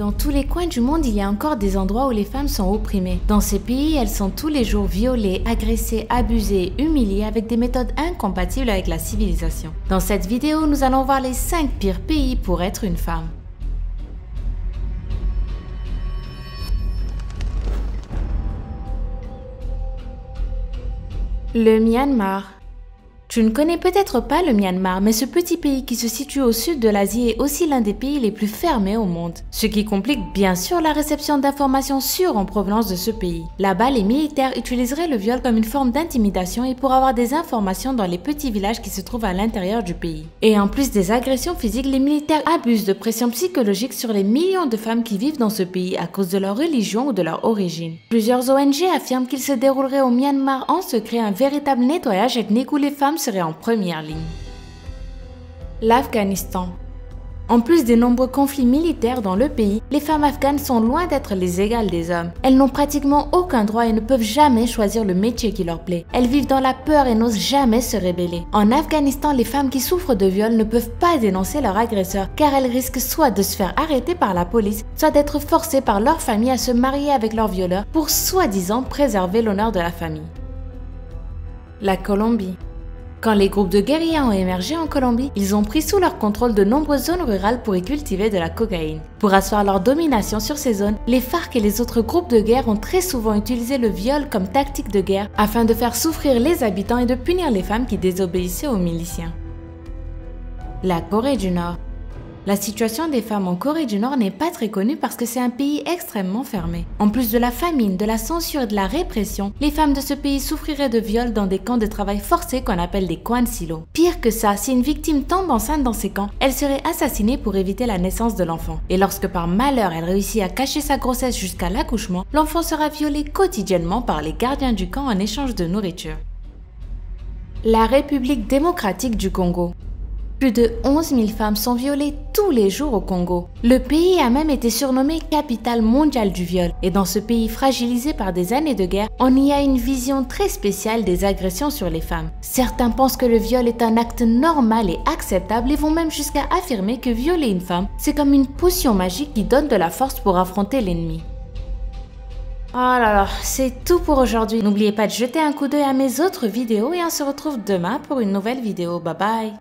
Dans tous les coins du monde, il y a encore des endroits où les femmes sont opprimées. Dans ces pays, elles sont tous les jours violées, agressées, abusées, humiliées avec des méthodes incompatibles avec la civilisation. Dans cette vidéo, nous allons voir les 5 pires pays pour être une femme. Le Myanmar. Tu ne connais peut-être pas le Myanmar, mais ce petit pays qui se situe au sud de l'Asie est aussi l'un des pays les plus fermés au monde. Ce qui complique bien sûr la réception d'informations sûres en provenance de ce pays. Là-bas, les militaires utiliseraient le viol comme une forme d'intimidation et pour avoir des informations dans les petits villages qui se trouvent à l'intérieur du pays. Et en plus des agressions physiques, les militaires abusent de pression psychologique sur les millions de femmes qui vivent dans ce pays à cause de leur religion ou de leur origine. Plusieurs ONG affirment qu'il se déroulerait au Myanmar en secret un véritable nettoyage ethnique où les femmes serait en première ligne. L'Afghanistan. En plus des nombreux conflits militaires dans le pays, les femmes afghanes sont loin d'être les égales des hommes. Elles n'ont pratiquement aucun droit et ne peuvent jamais choisir le métier qui leur plaît. Elles vivent dans la peur et n'osent jamais se rebeller. En Afghanistan, les femmes qui souffrent de viol ne peuvent pas dénoncer leur agresseur car elles risquent soit de se faire arrêter par la police, soit d'être forcées par leur famille à se marier avec leur violeur pour soi-disant préserver l'honneur de la famille. La Colombie. Quand les groupes de guérillas ont émergé en Colombie, ils ont pris sous leur contrôle de nombreuses zones rurales pour y cultiver de la cocaïne. Pour asseoir leur domination sur ces zones, les FARC et les autres groupes de guerre ont très souvent utilisé le viol comme tactique de guerre afin de faire souffrir les habitants et de punir les femmes qui désobéissaient aux miliciens. La Corée du Nord. La situation des femmes en Corée du Nord n'est pas très connue parce que c'est un pays extrêmement fermé. En plus de la famine, de la censure et de la répression, les femmes de ce pays souffriraient de viols dans des camps de travail forcés qu'on appelle des coins de silo. Pire que ça, si une victime tombe enceinte dans ces camps, elle serait assassinée pour éviter la naissance de l'enfant. Et lorsque par malheur elle réussit à cacher sa grossesse jusqu'à l'accouchement, l'enfant sera violé quotidiennement par les gardiens du camp en échange de nourriture. La République démocratique du Congo. Plus de 11 000 femmes sont violées tous les jours au Congo. Le pays a même été surnommé capitale mondiale du viol. Et dans ce pays fragilisé par des années de guerre, on y a une vision très spéciale des agressions sur les femmes. Certains pensent que le viol est un acte normal et acceptable et vont même jusqu'à affirmer que violer une femme, c'est comme une potion magique qui donne de la force pour affronter l'ennemi. Oh là là, c'est tout pour aujourd'hui. N'oubliez pas de jeter un coup d'œil à mes autres vidéos et on se retrouve demain pour une nouvelle vidéo. Bye bye!